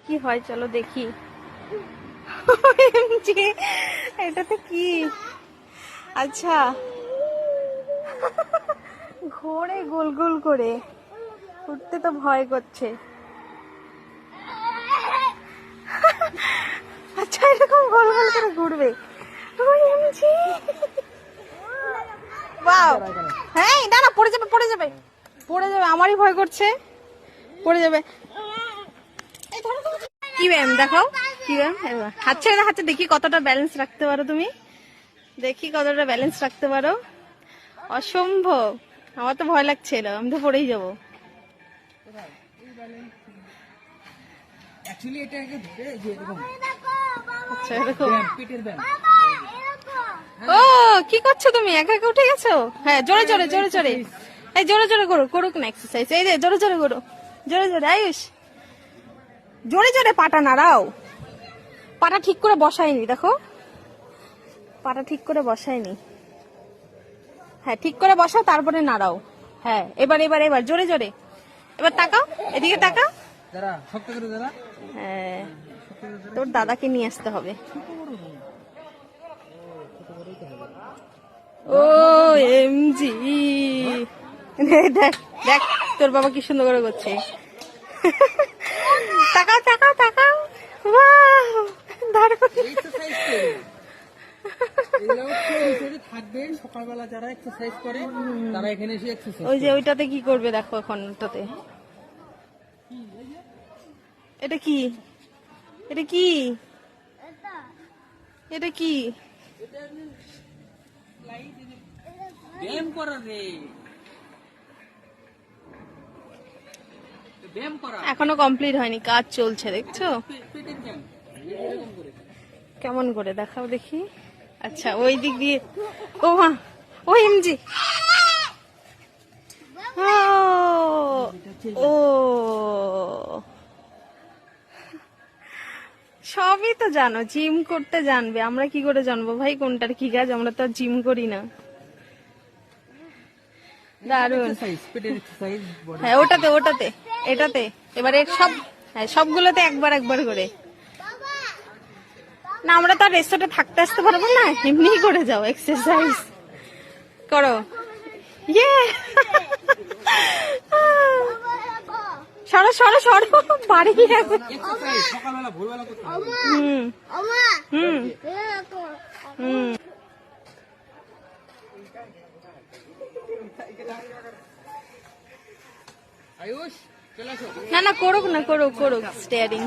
কি হয় চলো দেখি। এটাতে কি? আচ্ছা, ঘোরে গোল গোল করে, উঠতে তো ভয় করছে। আচ্ছা, এরকম গোল গোল করে ঘুরবে। বাহ, হ্যাঁ, না না, পড়ে যাবে পড়ে যাবে পড়ে যাবে, আমারই ভয় করছে, পড়ে যাবে। কি ব্যায়াম দেখাও, কি ব্যায়াম? হাত ছেড়ে দাও, হাতে দেখি কতটা ব্যালেন্স রাখতে পারো তুমি, দেখি কতটা ব্যালেন্স রাখতে পারো। অসম্ভব, আমার তো ভয় লাগছিল, আমি তো পড়েই যাবো। আচ্ছা, এরকম। ও, কি করছো তুমি? একা একা উঠে গেছো? হ্যাঁ, জোরে জোরে জোরে জোরে, এই জোরে জোরে করো, করুক না এক্সারসাইজ। এই যে জোরে জোরে করো, জোরে জোরে। আয়ুষ, জোরে জোরে পাটা নাড়াও। পাটা ঠিক করে বসায়নি, দেখো পাটা ঠিক করে বসায়নি। হ্যাঁ, ঠিক করে বসাও, তারপরে নাড়াও। হ্যাঁ, এবার এবার এবার জোরে জোরে। এবার তাকাও, এদিকে তাকাও। হ্যাঁ, তোর দাদাকে নিয়ে আসতে হবে। ও এমজি, দেখ দেখ তোর বাবা কি সুন্দর করে করছে। তাকাও তাকাও তাকাও, বাহ, দারুণ। সকালবেলা যারা এক্সারসাইজ করে তারা এখানে এসে এক্সারসাইজ। ওই যে ওইটাতে কি করবে দেখো এখন, ওটাতে। এটা কি? এটা কি? এটা কি? ব্যায়াম করা রে, ব্যায়াম করা এখনো কমপ্লিট হয়নি, কাজ চলছে, দেখছো পেটের ব্যায়াম। কেমন করে দেখাও দেখি। আচ্ছা, ওই দিক দিয়ে। ও মা, ও এমজি, ও সবই তো জানো, জিম করতে জানবে, আমরা কি করে জানবো ভাই কোনটার কি কাজ? আমরা তো জিম করি না। দারুন। হ্যাঁ, ওটাতে ওটাতে এটাতে, এবারে সব, হ্যাঁ সবগুলোতে একবার একবার করে। না, আমরা তো আর রেস্টুরেন্টে থাকতে আসতে পারবো না, এমনিই করে যাও, এক্সারসাইজ করো। ইয়ে, সরো সরো সরো, বাড়ি যাবে। সকালবেলা ভোরবেলা করতে হবে। হুম হুম হুম। আয়ুষ চলে আসো। না না, করুক না, করুক করুক স্টিয়ারিং।